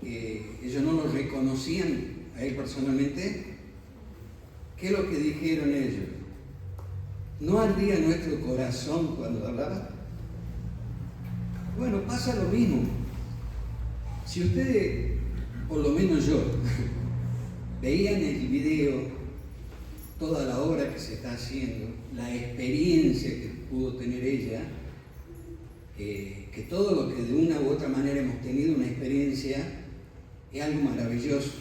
ellos no lo reconocían a él personalmente. ¿Qué es lo que dijeron ellos? ¿No ardía nuestro corazón cuando hablaba? Bueno, pasa lo mismo. Si ustedes, por lo menos yo, veían el video, toda la obra que se está haciendo, la experiencia que pudo tener ella, que todo lo que de una u otra manera hemos tenido una experiencia, es algo maravilloso.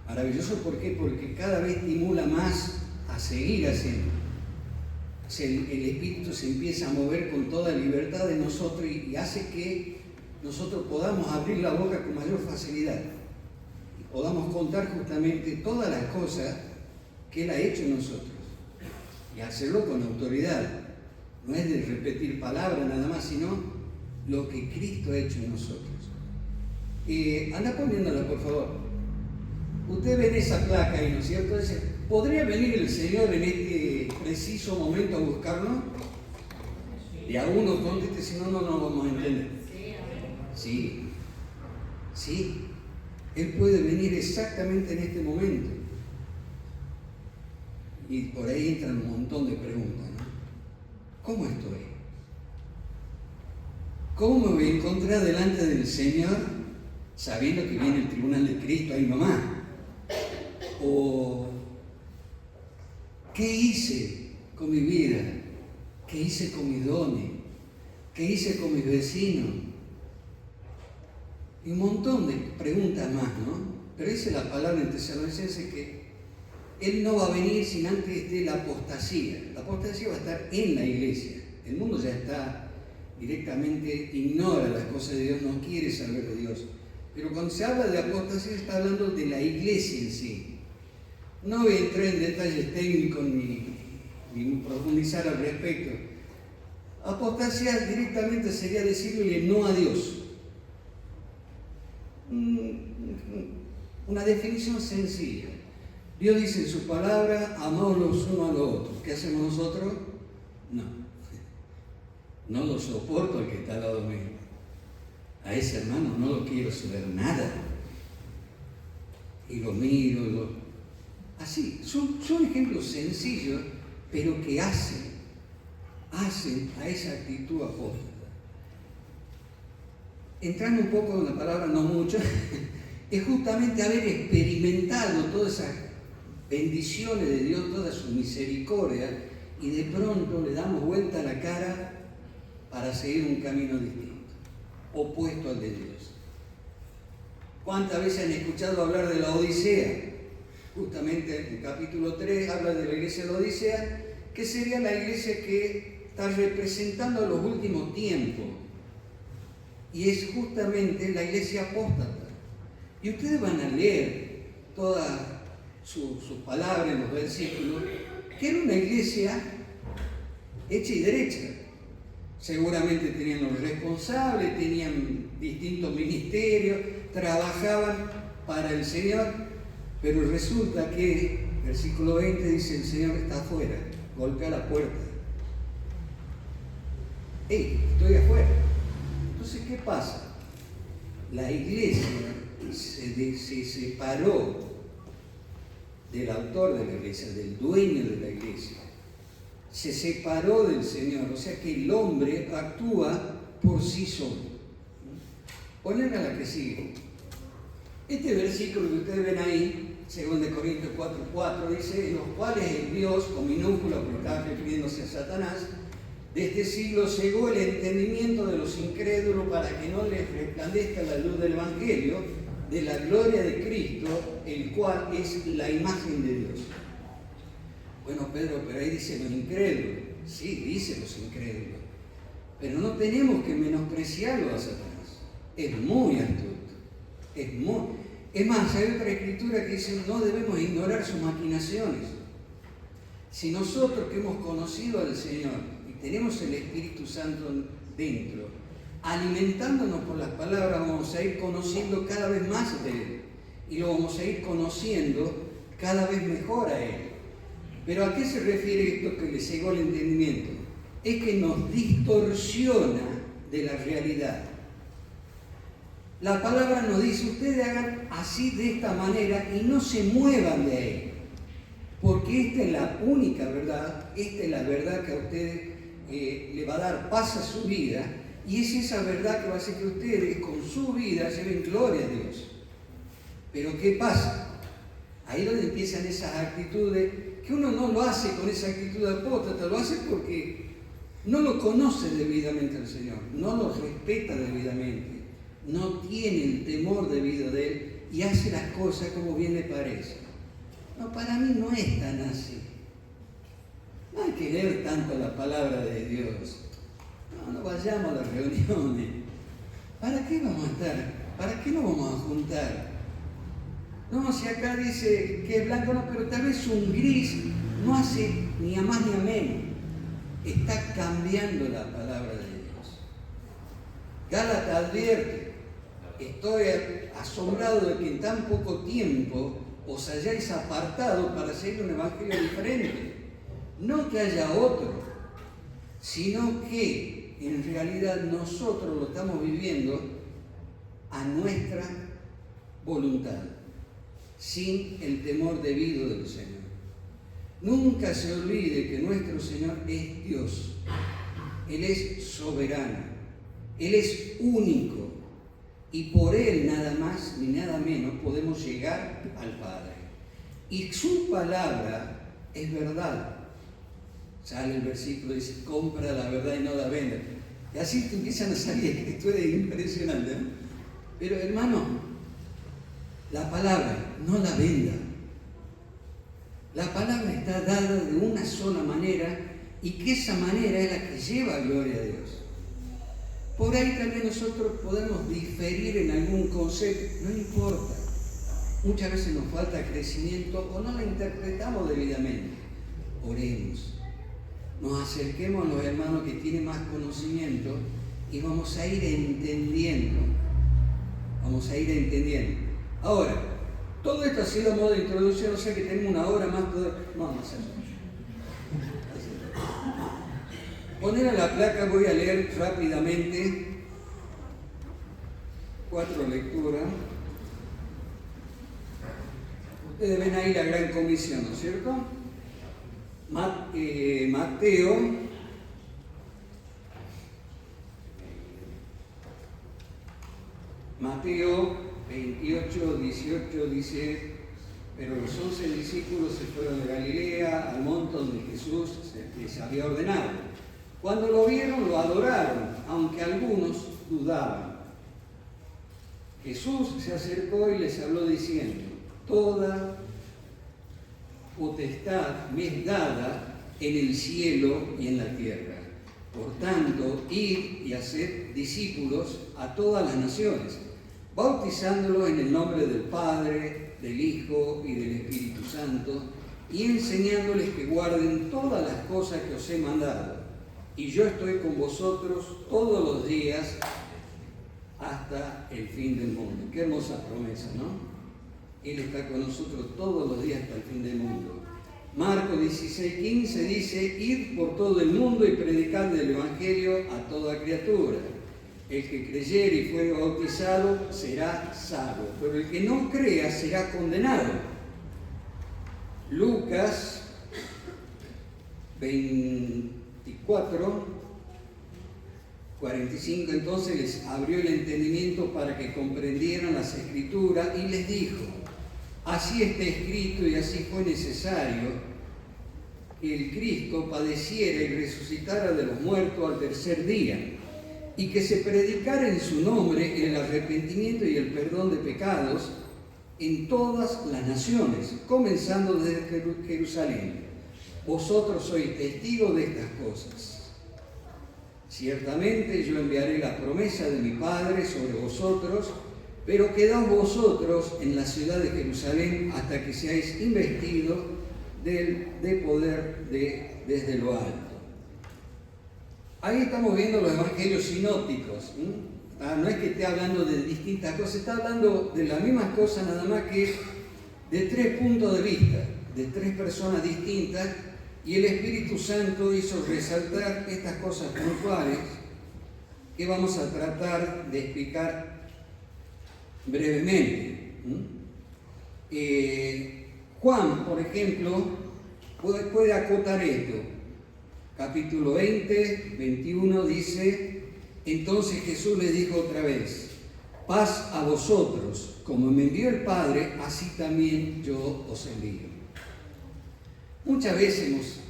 Maravilloso, ¿por qué? Porque cada vez estimula más a seguir haciendo. O sea, el Espíritu se empieza a mover con toda libertad de nosotros y hace que nosotros podamos abrir la boca con mayor facilidad y podamos contar justamente todas las cosas que Él ha hecho en nosotros y hacerlo con autoridad. No es de repetir palabras nada más, sino lo que Cristo ha hecho en nosotros. Anda poniéndola, por favor. Usted ve esa placa ahí, ¿no es cierto? Dice, ¿podría venir el Señor en este preciso momento a buscarnos? Y a uno conteste, si no, no vamos a entender. Sí, sí, Él puede venir exactamente en este momento. Y por ahí entran un montón de preguntas, ¿no? ¿Cómo estoy? ¿Cómo me voy a encontrar delante del Señor sabiendo que viene el tribunal de Cristo ahí nomás? ¿O qué hice con mi vida? ¿Qué hice con mis dones? ¿Qué hice con mis vecinos? Y un montón de preguntas más, ¿no? Pero dice la palabra en Tesalonicenses que Él no va a venir sin antes de la apostasía. La apostasía va a estar en la iglesia. El mundo ya está directamente, ignora las cosas de Dios, no quiere saber de Dios. Pero cuando se habla de apostasía, está hablando de la iglesia en sí. No voy a entrar en detalles técnicos ni profundizar al respecto. Apostasía directamente sería decirle no a Dios. Una definición sencilla. Dios dice en su palabra, amaos los unos a los otros. ¿Qué hacemos nosotros? No lo soporto al que está al lado mío. A ese hermano no lo quiero saber nada. Y lo miro, así. Son ejemplos sencillos, pero que hacen a esa actitud apóstata. Entrando un poco en la palabra, no mucho, es justamente haber experimentado todas esas bendiciones de Dios, toda su misericordia, y de pronto le damos vuelta a la cara para seguir un camino distinto, opuesto al de Dios. ¿Cuántas veces han escuchado hablar de la Odisea? Justamente en el capítulo 3 habla de la iglesia de la Odisea, que sería la iglesia que está representando los últimos tiempos. Y es justamente la iglesia apóstata. Y ustedes van a leer todas sus palabras en los versículos, que era una iglesia hecha y derecha. Seguramente tenían los responsables, tenían distintos ministerios, trabajaban para el Señor, pero resulta que, versículo 20 dice, el Señor está afuera, golpea la puerta. ¡Hey, estoy afuera! Entonces, ¿qué pasa? La iglesia se separó del autor de la iglesia, del dueño de la iglesia. Se separó del Señor, o sea que el hombre actúa por sí solo. Ponen a la que sigue. Este versículo que ustedes ven ahí, 2 Corintios 4:4, dice, en los cuales el Dios, con minúscula, porque estaba refiriéndose a Satanás, de este siglo cegó el entendimiento de los incrédulos para que no les resplandezca la luz del Evangelio, de la gloria de Cristo, el cual es la imagen de Dios. Bueno, Pedro, pero ahí dice los incrédulos. Sí, dice los incrédulos. Pero no tenemos que menospreciarlo a Satanás. Es muy astuto. Es más, hay otra escritura que dice, no debemos ignorar sus maquinaciones. Si nosotros que hemos conocido al Señor y tenemos el Espíritu Santo dentro, alimentándonos por las palabras, vamos a ir conociendo cada vez más de Él. Y lo vamos a ir conociendo cada vez mejor a Él. Pero ¿a qué se refiere esto que le cegó el entendimiento? Es que nos distorsiona de la realidad. La palabra nos dice, ustedes hagan así de esta manera y no se muevan de ahí. Porque esta es la única verdad, esta es la verdad que a ustedes le va a dar paz a su vida. Y es esa verdad que va a hacer que ustedes con su vida lleven gloria a Dios. Pero ¿qué pasa? Ahí es donde empiezan esas actitudes, que uno no lo hace con esa actitud apóstata, lo hace porque no lo conoce debidamente al Señor, no lo respeta debidamente, no tiene el temor debido de Él y hace las cosas como bien le parece. No, para mí no es tan así. No hay que leer tanto la palabra de Dios. No vayamos a las reuniones. ¿Para qué vamos a estar? ¿Para qué nos vamos a juntar? No, si acá dice que es blanco, no, pero tal vez un gris no hace ni a más ni a menos. Está cambiando la palabra de Dios. Gálatas advierte, estoy asombrado de que en tan poco tiempo os hayáis apartado para seguir un evangelio diferente. No que haya otro, sino que en realidad nosotros lo estamos viviendo a nuestra voluntad, sin el temor debido del Señor. Nunca se olvide que nuestro Señor es Dios. Él es soberano. Él es único. Y por Él nada más ni nada menos podemos llegar al Padre. Y su palabra es verdad. Sale el versículo, dice, compra la verdad y no la venda. Y así te empiezan a salir escrituras impresionantes, ¿no? Pero hermano, la palabra no la venda. La palabra está dada de una sola manera y que esa manera es la que lleva gloria a Dios. Por ahí también nosotros podemos diferir en algún concepto, no importa. Muchas veces nos falta crecimiento o no la interpretamos debidamente. Oremos. Nos acerquemos a los hermanos que tienen más conocimiento y vamos a ir entendiendo. Vamos a ir entendiendo. Ahora, todo esto ha sido a modo de introducción, o sea que tenemos una hora más. Vamos a hacer. Poner a la placa, voy a leer rápidamente 4 lecturas. Ustedes ven ahí la gran comisión, ¿no es cierto? Mateo 28, 18 dice, pero los 11 discípulos se fueron de Galilea al monte donde Jesús les había ordenado. Cuando lo vieron, lo adoraron, aunque algunos dudaban. Jesús se acercó y les habló diciendo, toda potestad me es dada en el cielo y en la tierra. Por tanto, id y haced discípulos a todas las naciones, bautizándolos en el nombre del Padre, del Hijo y del Espíritu Santo, y enseñándoles que guarden todas las cosas que os he mandado. Y yo estoy con vosotros todos los días hasta el fin del mundo. Qué hermosa promesa, ¿no? Él está con nosotros todos los días hasta el fin del mundo. Marcos 16:15 dice, id por todo el mundo y predicad el Evangelio a toda criatura. El que creyere y fuere bautizado será salvo, pero el que no crea será condenado. Lucas 24, 45, entonces les abrió el entendimiento para que comprendieran las Escrituras y les dijo, así está escrito y así fue necesario que el Cristo padeciera y resucitara de los muertos al tercer día, y que se predicara en su nombre el arrepentimiento y el perdón de pecados en todas las naciones, comenzando desde Jerusalén. Vosotros sois testigos de estas cosas. Ciertamente yo enviaré la promesa de mi Padre sobre vosotros, pero quedaos vosotros en la ciudad de Jerusalén hasta que seáis investidos de poder desde lo alto. Ahí estamos viendo los evangelios sinópticos. No es que esté hablando de distintas cosas, está hablando de las mismas cosas, nada más que de 3 puntos de vista, de 3 personas distintas, y el Espíritu Santo hizo resaltar estas cosas puntuales que vamos a tratar de explicar brevemente. Juan, por ejemplo, puede acotar esto. Capítulo 20, 21 dice: entonces Jesús les dijo otra vez: paz a vosotros, como me envió el Padre, así también yo os envío. Muchas veces hemos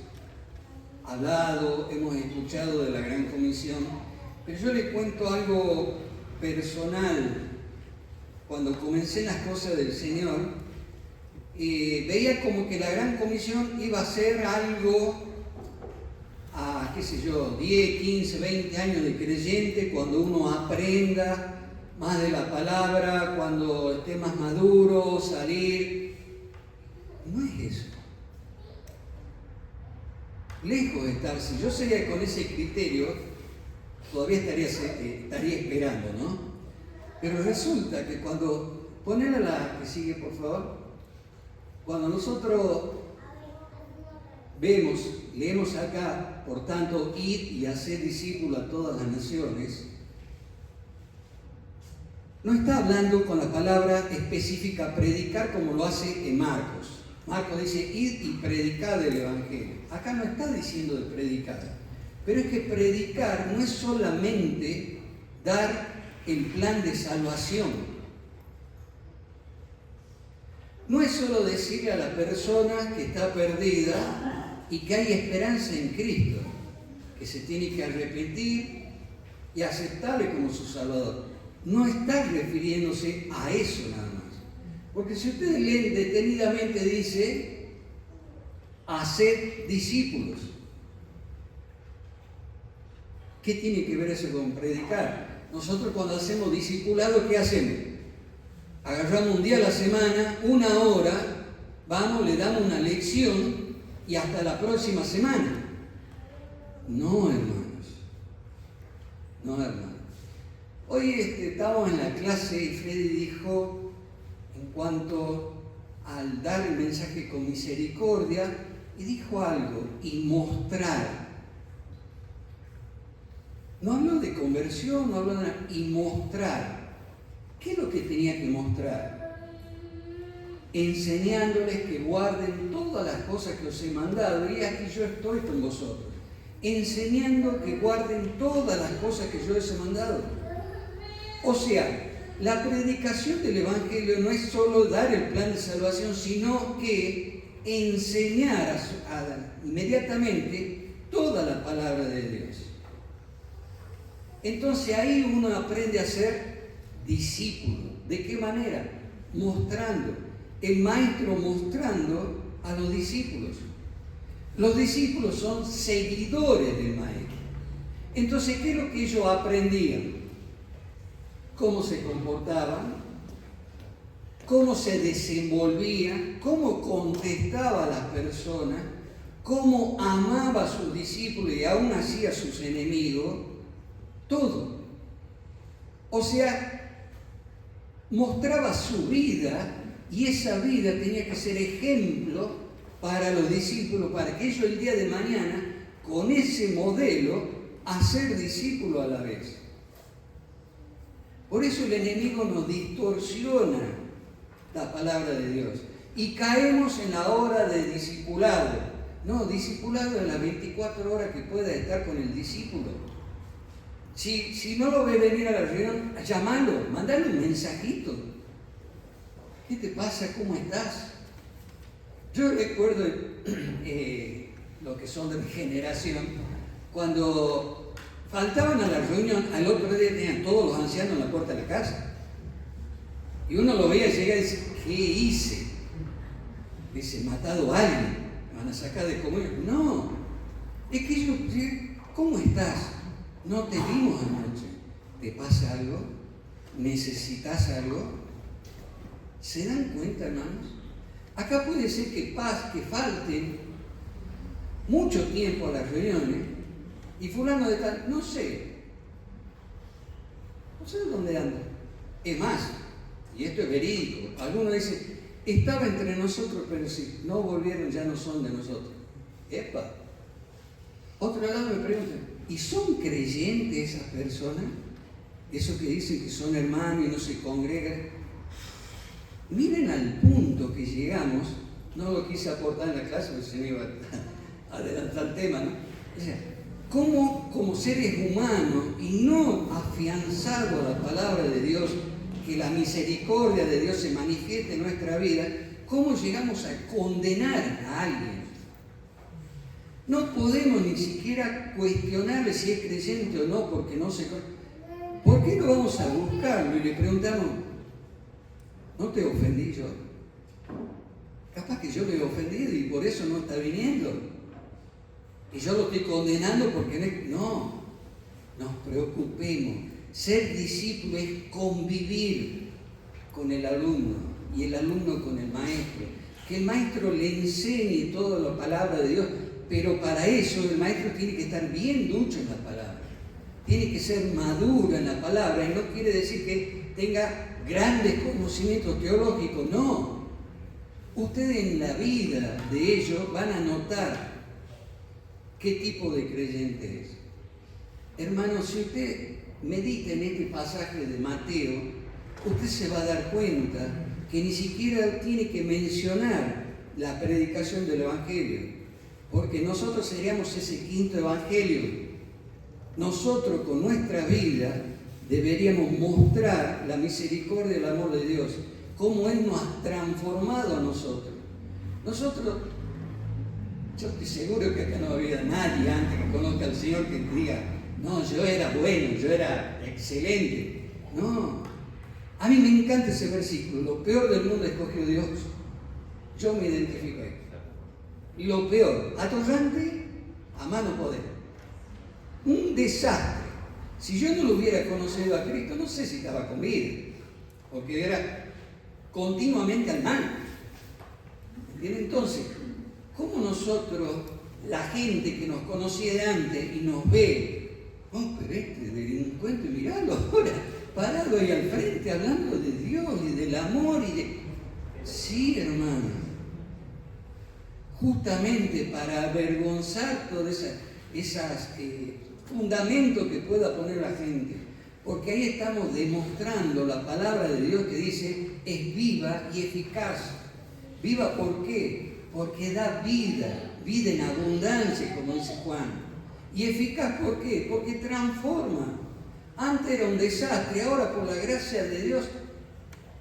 hablado, hemos escuchado de la Gran Comisión, pero yo les cuento algo personal. Cuando comencé las cosas del Señor, veía como que la Gran Comisión iba a ser algo a, qué sé yo, 10, 15, 20 años de creyente, cuando uno aprenda más de la palabra, cuando esté más maduro, salir. No es eso. Lejos de estar, si yo sería con ese criterio, todavía estaría esperando, ¿no? Pero resulta que cuando, ponela la que sigue, por favor, cuando nosotros leemos acá, por tanto, id y hacer discípulos a todas las naciones, no está hablando con la palabra específica predicar como lo hace en Marcos. Marcos dice, id y predicad el Evangelio. Acá no está diciendo de predicar, pero es que predicar no es solamente dar el plan de salvación. No es solo decirle a la persona que está perdida y que hay esperanza en Cristo, que se tiene que arrepentir y aceptarle como su Salvador. No está refiriéndose a eso nada más. Porque si ustedes leen detenidamente, dice, haced discípulos. ¿Qué tiene que ver eso con predicar? Nosotros cuando hacemos discipulado, ¿qué hacemos? Agarramos un día a la semana, 1 hora, vamos, le damos una lección y hasta la próxima semana. No, hermanos. No, hermanos. Hoy estábamos en la clase y Freddy dijo, en cuanto al dar el mensaje con misericordia, y dijo algo, y mostrar. No habló de conversión, no habló de nada, y mostrar. ¿Qué es lo que tenía que mostrar? Enseñándoles que guarden todas las cosas que os he mandado, y aquí yo estoy con vosotros. Enseñando que guarden todas las cosas que yo les he mandado. O sea, la predicación del Evangelio no es solo dar el plan de salvación, sino que enseñar inmediatamente toda la palabra de Dios. Entonces ahí uno aprende a ser discípulo. ¿De qué manera? Mostrando. El maestro mostrando a los discípulos. Los discípulos son seguidores del maestro. Entonces, ¿qué es lo que ellos aprendían? Cómo se comportaban, cómo se desenvolvían, cómo contestaba a las personas, cómo amaba a sus discípulos y aún así a sus enemigos, todo. O sea, mostraba su vida y esa vida tenía que ser ejemplo para los discípulos, para que ellos el día de mañana, con ese modelo, hacer discípulos a la vez. Por eso el enemigo nos distorsiona la palabra de Dios y caemos en la hora de discipulado. No, discipulado en las 24 horas que pueda estar con el discípulo. Si no lo ve venir a la reunión, llámalo, mandale un mensajito. ¿Qué te pasa? ¿Cómo estás? Yo recuerdo lo que son de mi generación, cuando faltaban a la reunión, al otro día tenían todos los ancianos en la puerta de la casa. Y uno lo veía llegar y dice, ¿qué hice? Dice, matado a alguien, me van a sacar de comunión. No, es que yo, ¿cómo estás? No te vimos anoche. ¿Te pasa algo? ¿Necesitas algo? ¿Se dan cuenta, hermanos? Acá puede ser que falte mucho tiempo a las reuniones y fulano de tal, no sé dónde anda. Es más, y esto es verídico, algunos dicen, estaba entre nosotros, pero si no volvieron ya no son de nosotros. ¡Epa! Otro lado me pregunta, ¿y son creyentes esas personas? Eso que dicen que son hermanos y no se congregan. Miren al punto que llegamos. No lo quise aportar en la clase porque se me iba a adelantar el tema, ¿no? O sea, ¿cómo como seres humanos y no afianzado a la palabra de Dios, que la misericordia de Dios se manifieste en nuestra vida, cómo llegamos a condenar a alguien? No podemos ni siquiera cuestionarle si es creyente o no, porque no se... ¿Por qué no vamos a buscarlo y le preguntamos, ¿no te ofendí yo? Capaz que yo le he ofendido y por eso no está viniendo. Y yo lo estoy condenando porque no, nos preocupemos. Ser discípulo es convivir con el alumno y el alumno con el maestro. Que el maestro le enseñe toda la palabra de Dios, pero para eso el maestro tiene que estar bien ducho en la palabra. Tiene que ser maduro en la palabra, y no quiere decir que tenga grandes conocimientos teológicos, no. Ustedes en la vida de ellos van a notar qué tipo de creyente es. Hermanos, si usted medita en este pasaje de Mateo, usted se va a dar cuenta que ni siquiera tiene que mencionar la predicación del Evangelio, porque nosotros seríamos ese quinto Evangelio. Nosotros con nuestra vida deberíamos mostrar la misericordia y el amor de Dios, cómo Él nos ha transformado a nosotros. Yo estoy seguro que acá no había nadie antes que conozca al Señor que diga, no, yo era bueno, yo era excelente. No, a mí me encanta ese versículo, lo peor del mundo escogió Dios. Yo me identifico ahí. Y lo peor, atorrante, a mano poder. Un desastre. Si yo no lo hubiera conocido a Cristo, no sé si estaba con vida, porque era continuamente al mal. ¿Entienden? Entonces, ¿cómo nosotros, la gente que nos conocía de antes y nos ve, oh, pero este delincuente, miralo ahora, parado ahí al frente, hablando de Dios y del amor y de... Sí, hermano. Justamente para avergonzar todos esos fundamentos que pueda poner la gente. Porque ahí estamos demostrando la palabra de Dios que dice es viva y eficaz. ¿Viva por qué? Porque da vida, vida en abundancia, como dice Juan. ¿Y eficaz por qué? Porque transforma. Antes era un desastre, ahora por la gracia de Dios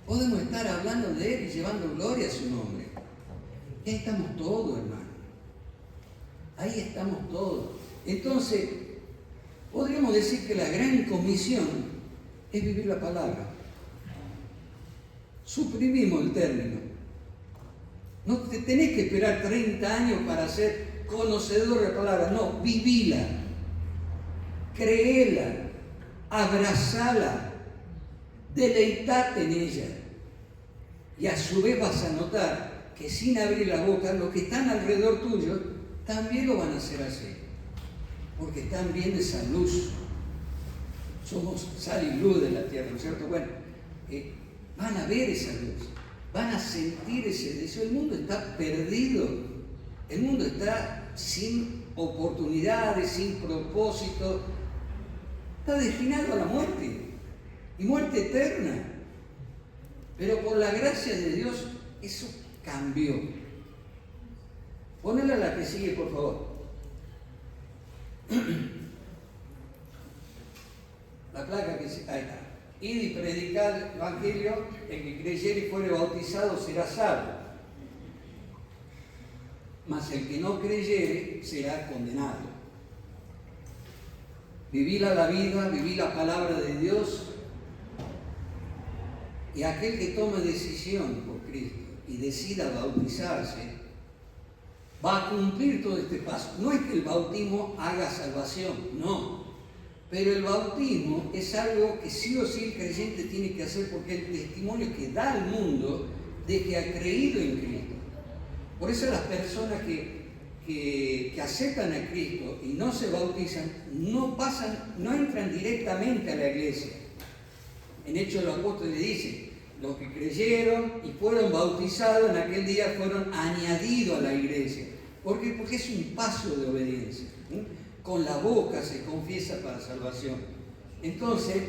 podemos estar hablando de Él y llevando gloria a su nombre. Ahí estamos todos, hermano. Ahí estamos todos. Entonces, podríamos decir que la gran comisión es vivir la palabra. Suprimimos el término. No te tenés que esperar 30 años para ser conocedor de la palabra. No, vivila, créela, abrazala, deleitate en ella. Y a su vez vas a notar que sin abrir la boca, los que están alrededor tuyo también lo van a hacer así, porque están viendo esa luz. Somos sal y luz de la tierra, ¿no es cierto? Bueno, van a ver esa luz, van a sentir ese deseo. El mundo está perdido, el mundo está sin oportunidades, sin propósito, está destinado a la muerte, y muerte eterna. Pero por la gracia de Dios, eso cambió. Ponela la que sigue, por favor. La placa que sigue. Ahí está. Id y predicad el Evangelio, el que creyere y fuere bautizado será salvo. Mas el que no creyere será condenado. Viví la vida, viví la palabra de Dios. Y aquel que tome decisión por Cristo y decida bautizarse, va a cumplir todo este paso. No es que el bautismo haga salvación, no. Pero el bautismo es algo que sí o sí el creyente tiene que hacer, porque es el testimonio que da al mundo de que ha creído en Cristo. Por eso las personas que aceptan a Cristo y no se bautizan, no entran directamente a la iglesia. En Hechos de los Apóstoles dice, los que creyeron y fueron bautizados en aquel día fueron añadidos a la iglesia. ¿Por qué? Porque es un paso de obediencia. Con la boca se confiesa para salvación. Entonces,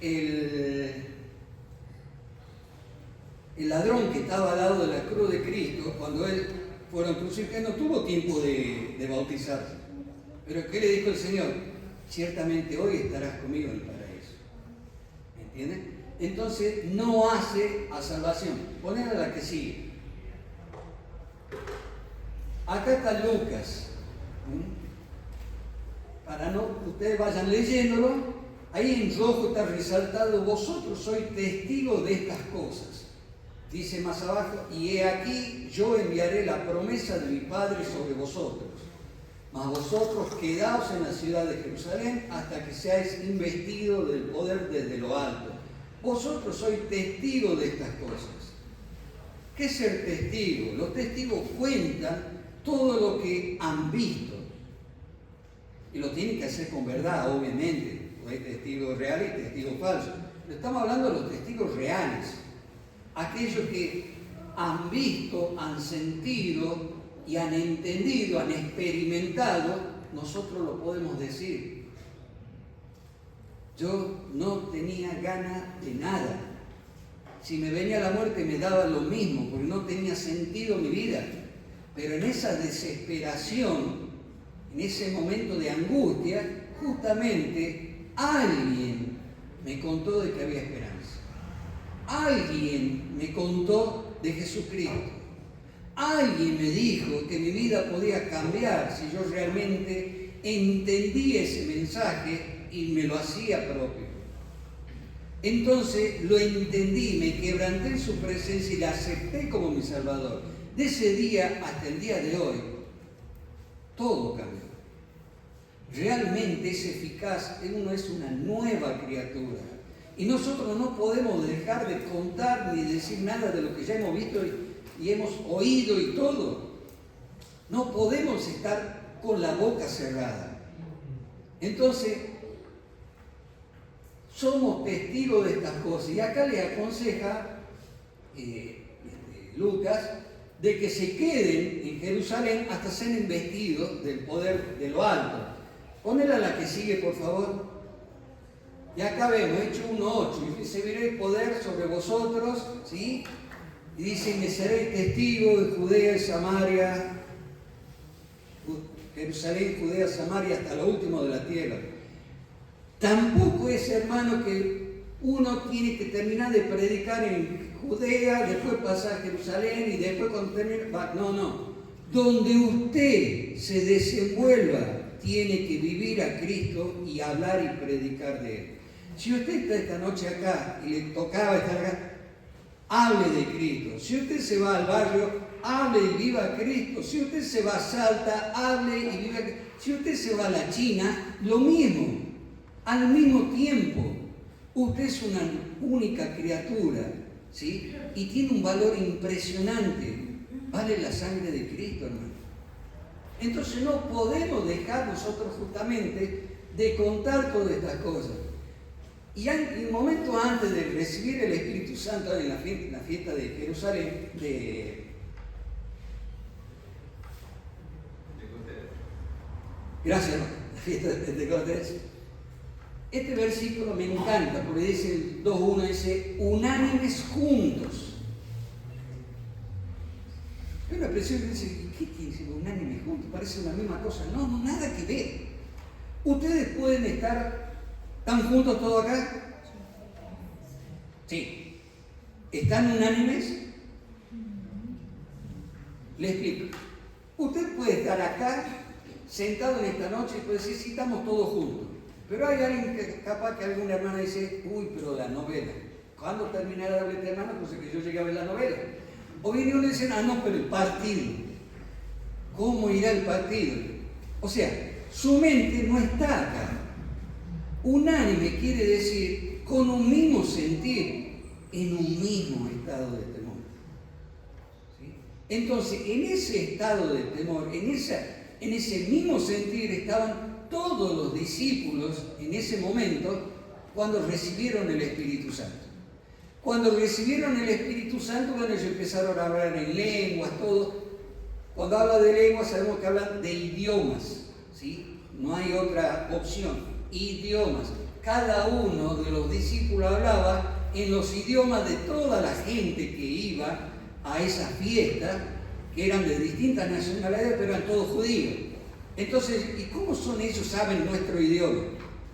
el ladrón que estaba al lado de la cruz de Cristo, cuando él fueron crucificados, no tuvo tiempo de bautizarse. Pero ¿qué le dijo el Señor? Ciertamente hoy estarás conmigo en el paraíso. ¿Entiendes? Entonces no hace a salvación. Poner a la que sigue. Acá está Lucas. Para no, ustedes vayan leyéndolo. Ahí en rojo está resaltado: vosotros sois testigos de estas cosas. Dice más abajo: y he aquí, yo enviaré la promesa de mi Padre sobre vosotros. Mas vosotros quedaos en la ciudad de Jerusalén hasta que seáis investidos del poder desde lo alto. Vosotros sois testigos de estas cosas. ¿Qué es ser testigo? Los testigos cuentan todo lo que han visto. Y lo tienen que hacer con verdad, obviamente. Hay testigos reales y testigos falsos. Pero estamos hablando de los testigos reales. Aquellos que han visto, han sentido y han entendido, han experimentado, nosotros lo podemos decir. Yo no tenía ganas de nada. Si me venía la muerte me daba lo mismo, porque no tenía sentido mi vida. Pero en esa desesperación, en ese momento de angustia, justamente alguien me contó de que había esperanza. Alguien me contó de Jesucristo. Alguien me dijo que mi vida podía cambiar si yo realmente entendía ese mensaje y me lo hacía propio. Entonces lo entendí, me quebranté en su presencia y la acepté como mi Salvador. De ese día hasta el día de hoy, todo cambió. Realmente es eficaz, uno es una nueva criatura. Y nosotros no podemos dejar de contar ni decir nada de lo que ya hemos visto y hemos oído y todo. No podemos estar con la boca cerrada. Entonces, somos testigos de estas cosas. Y acá le aconseja Lucas de que se queden en Jerusalén hasta ser investidos del poder de lo alto. Ponela la que sigue, por favor. Y acá vemos, Hechos 1:8, y recibiré poder sobre vosotros, ¿sí? Y dice: me seréis testigos de Judea y Samaria, Jerusalén, Judea, Samaria, hasta lo último de la tierra. Tampoco es, hermano, que uno tiene que terminar de predicar en Judea, después pasar a Jerusalén y después cuando termine, no. Donde usted se desenvuelva, tiene que vivir a Cristo y hablar y predicar de Él. Si usted está esta noche acá y le tocaba estar acá, hable de Cristo. Si usted se va al barrio, hable y viva a Cristo. Si usted se va a Salta, hable y viva a Cristo. Si usted se va a la China, lo mismo. Al mismo tiempo, usted es una única criatura, ¿sí? Y tiene un valor impresionante. Vale la sangre de Cristo, hermano. Entonces no podemos dejar nosotros justamente de contar todas estas cosas. Y en el momento antes de recibir el Espíritu Santo en la fiesta de Jerusalén, gracias, la fiesta de Pentecostés, este versículo me encanta porque dice el 2:1, dice: unánimes juntos. Hay una expresión que dice: ¿qué quiere decir unánimes juntos? Parece una misma cosa. No, nada que ver. Ustedes pueden estar ¿están juntos todos acá? Sí. ¿Están unánimes? Les explico. Usted puede estar acá, sentado en esta noche, y puede decir: sí, estamos todos juntos. Pero hay alguien que capaz que alguna hermana dice: uy, pero la novela. ¿Cuándo terminará de hablar esta hermana? Pues que yo llegué a ver la novela. O viene uno y dice: no, pero el partido. ¿Cómo irá el partido? O sea, su mente no está acá. Unánime quiere decir con un mismo sentir, en un mismo estado de temor. ¿Sí? Entonces, en ese estado de temor, en ese mismo sentir estaban todos los discípulos en ese momento cuando recibieron el Espíritu Santo. Cuando recibieron el Espíritu Santo, bueno, ellos empezaron a hablar en lenguas, todo. Cuando habla de lenguas sabemos que hablan de idiomas, ¿sí? No hay otra opción. Idiomas. cada uno de los discípulos hablaba en los idiomas de toda la gente que iba a esa fiesta, que eran de distintas nacionalidades, pero eran todos judíos. Entonces, ¿y cómo son ellos saben nuestro idioma?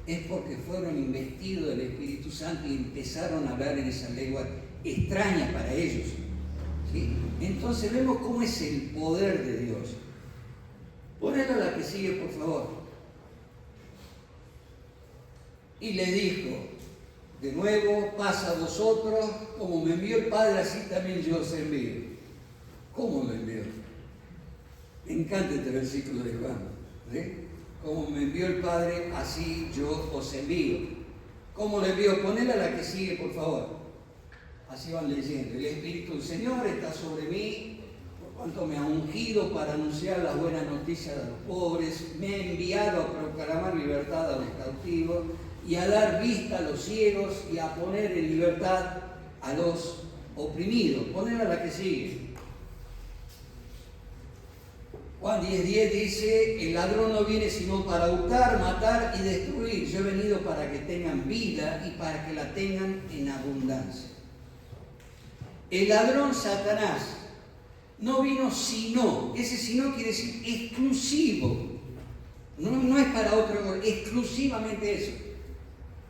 Es porque fueron investidos del Espíritu Santo y empezaron a hablar en esa lengua extraña para ellos. ¿Sí? Entonces vemos cómo es el poder de Dios. Ponelo a la que sigue, por favor. Y le dijo, de nuevo, pasa a vosotros, como me envió el Padre, así también yo os envío. ¿Cómo me envió? Me encanta este versículo de Juan. ¿Sí? Como me envió el Padre, así yo os envío. ¿Cómo le envío? Ponela a la que sigue, por favor. Así van leyendo. El Espíritu del Señor está sobre mí, por cuanto me ha ungido para anunciar las buenas noticias de los pobres, me ha enviado a proclamar libertad a los cautivos y a dar vista a los ciegos y a poner en libertad a los oprimidos. Ponela a la que sigue. Juan 10:10 dice, el ladrón no viene sino para hurtar, matar y destruir. Yo he venido para que tengan vida y para que la tengan en abundancia. El ladrón Satanás no vino sino, ese sino quiere decir exclusivo. No es para otro, exclusivamente eso.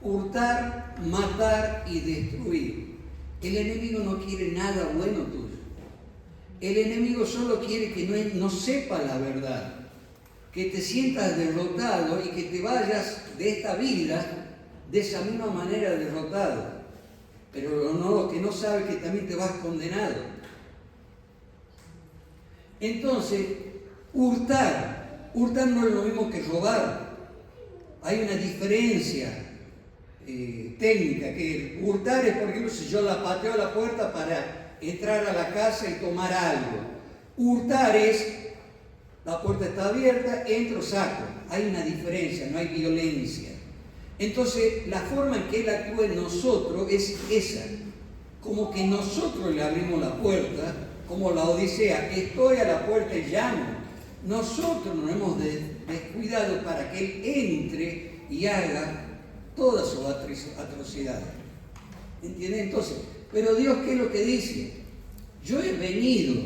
Hurtar, matar y destruir. El enemigo no quiere nada bueno tuyo. El enemigo solo quiere que no sepa la verdad, que te sientas derrotado y que te vayas de esta vida de esa misma manera derrotado. Pero lo que no sabe es que también te vas condenado. Entonces, hurtar no es lo mismo que robar. Hay una diferencia técnica, que hurtar es, por ejemplo, si yo la pateo a la puerta para entrar a la casa y tomar algo. Hurtar es, la puerta está abierta, entro, saco. Hay una diferencia, no hay violencia. Entonces, la forma en que Él actúa en nosotros es esa. Como que nosotros le abrimos la puerta, como la Odisea, estoy a la puerta y llamo. Nosotros nos hemos descuidado para que Él entre y haga todas sus atrocidades. ¿Entienden? Entonces, pero Dios, ¿qué es lo que dice? Yo he venido,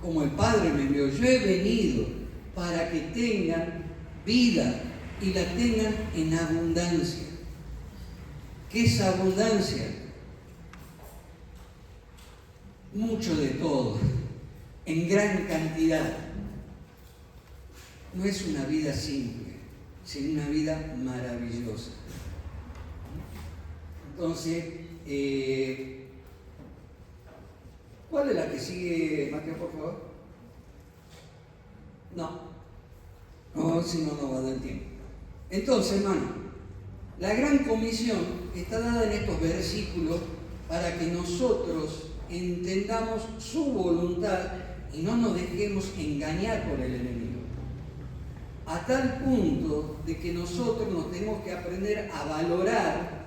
como el Padre me envió, yo he venido para que tengan vida y la tengan en abundancia. ¿Qué es abundancia? Mucho de todo, en gran cantidad. No es una vida simple, sino una vida maravillosa. Entonces, ¿cuál es la que sigue, Mateo, por favor? No, si no, no va a dar tiempo. Entonces, hermano, la gran comisión está dada en estos versículos para que nosotros entendamos su voluntad y no nos dejemos engañar por el enemigo. A tal punto de que nosotros nos tenemos que aprender a valorar,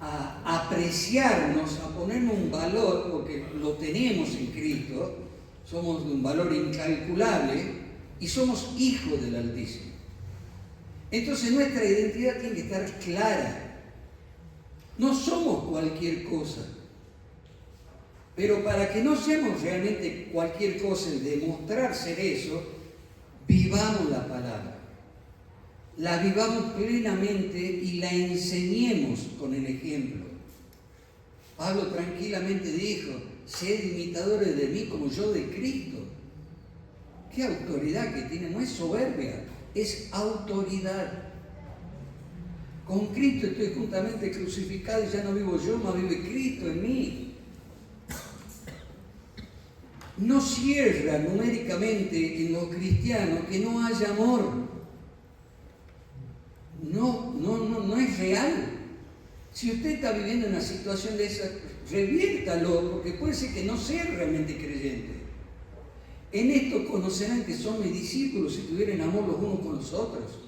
a apreciarnos, a ponernos un valor, porque lo tenemos en Cristo, somos de un valor incalculable y somos hijos del Altísimo. Entonces nuestra identidad tiene que estar clara. No somos cualquier cosa. Pero para que no seamos realmente cualquier cosa y demostrar ser eso, vivamos la palabra. La vivamos plenamente y la enseñemos con el ejemplo. Pablo tranquilamente dijo, sed imitadores de mí como yo de Cristo. ¿Qué autoridad que tiene? No es soberbia, es autoridad. Con Cristo estoy juntamente crucificado y ya no vivo yo, mas vive Cristo en mí. No cierra numéricamente en los cristianos que no haya amor. No es real. Si usted está viviendo una situación de esa, reviértalo, porque puede ser que no sea realmente creyente. En esto conocerán que son mis discípulos si tuvieran amor los unos con los otros.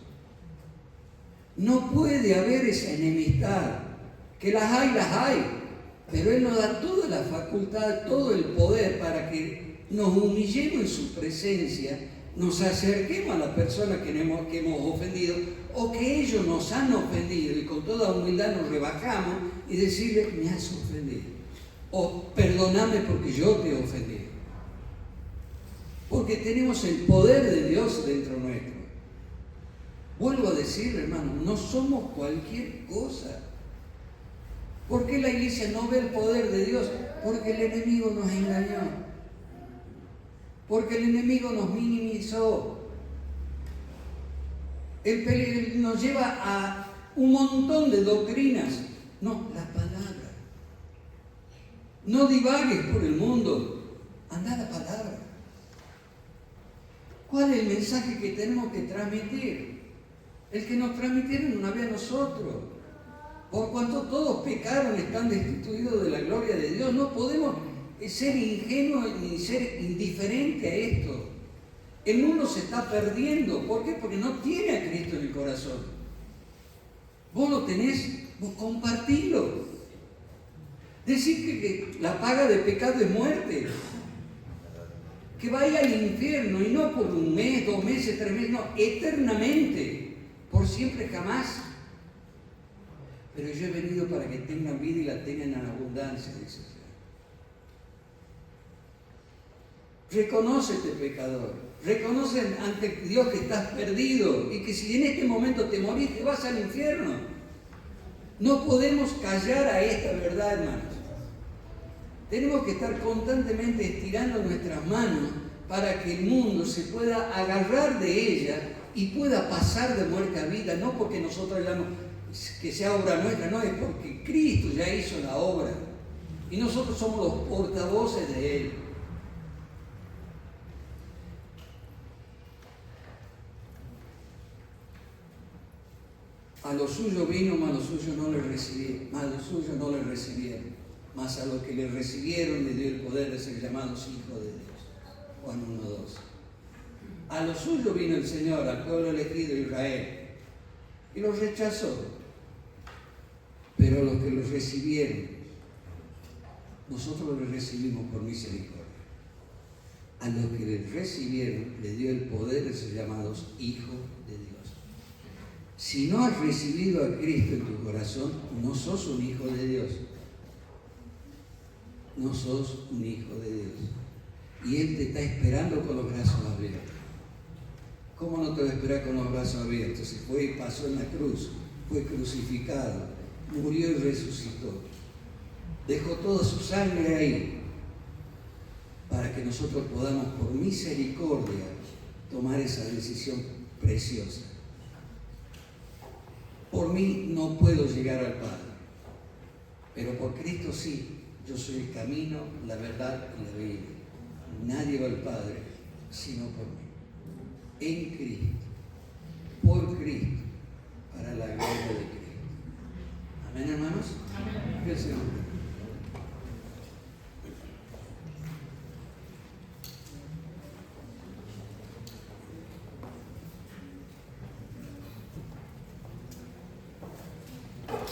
No puede haber esa enemistad. Que las hay, pero Él nos da toda la facultad, todo el poder para que nos humillemos en su presencia nos acerquemos a la persona que hemos ofendido o que ellos nos han ofendido y con toda humildad nos rebajamos y decirle, me has ofendido. O perdóname porque yo te he ofendido. Porque tenemos el poder de Dios dentro nuestro. Vuelvo a decirle, hermano, no somos cualquier cosa. ¿Por qué la iglesia no ve el poder de Dios? Porque el enemigo nos engañó. Porque el enemigo nos minimizó. El peligro nos lleva a un montón de doctrinas. No, la palabra. No divagues por el mundo. Anda la palabra. ¿Cuál es el mensaje que tenemos que transmitir? El que nos transmitieron una vez a nosotros. Por cuanto todos pecaron, están destituidos de la gloria de Dios. No podemos ser ingenuos ni ser indiferentes a esto. El mundo se está perdiendo. ¿Por qué? Porque no tiene a Cristo en el corazón. Vos lo tenés, vos compartilo. Decir que la paga de pecado es muerte. Que vaya al infierno, y no por un mes, 2 meses, 3 meses, no, eternamente, por siempre jamás. Pero yo he venido para que tengan vida y la tengan en abundancia, dice el Señor. Reconócete, pecador. Reconoce ante Dios que estás perdido y que si en este momento te morís, te vas al infierno. No podemos callar a esta verdad, hermanos. Tenemos que estar constantemente estirando nuestras manos para que el mundo se pueda agarrar de ella y pueda pasar de muerte a vida, no porque nosotros hayamos que sea obra nuestra, no, es porque Cristo ya hizo la obra y nosotros somos los portavoces de Él. A los suyos vino, mas los suyos no le recibieron, mas a los que le recibieron le dio el poder de ser llamados hijos de Dios. Juan 1:2. A los suyos vino el Señor, al pueblo elegido de Israel, y los rechazó. Pero a los que los recibieron, nosotros los recibimos por misericordia. A los que les recibieron le dio el poder de ser llamados hijos de Dios. Si no has recibido a Cristo en tu corazón, no sos un hijo de Dios. No sos un hijo de Dios. Y Él te está esperando con los brazos abiertos. ¿Cómo no te va a esperar con los brazos abiertos? Si fue y pasó en la cruz, fue crucificado, murió y resucitó. Dejó toda su sangre ahí para que nosotros podamos, por misericordia, tomar esa decisión preciosa. Por mí no puedo llegar al Padre, pero por Cristo sí. Yo soy el camino, la verdad y la vida. Nadie va al Padre sino por mí. En Cristo, por Cristo, para la gloria de Cristo. Amén, hermanos. Amén. Que el Señor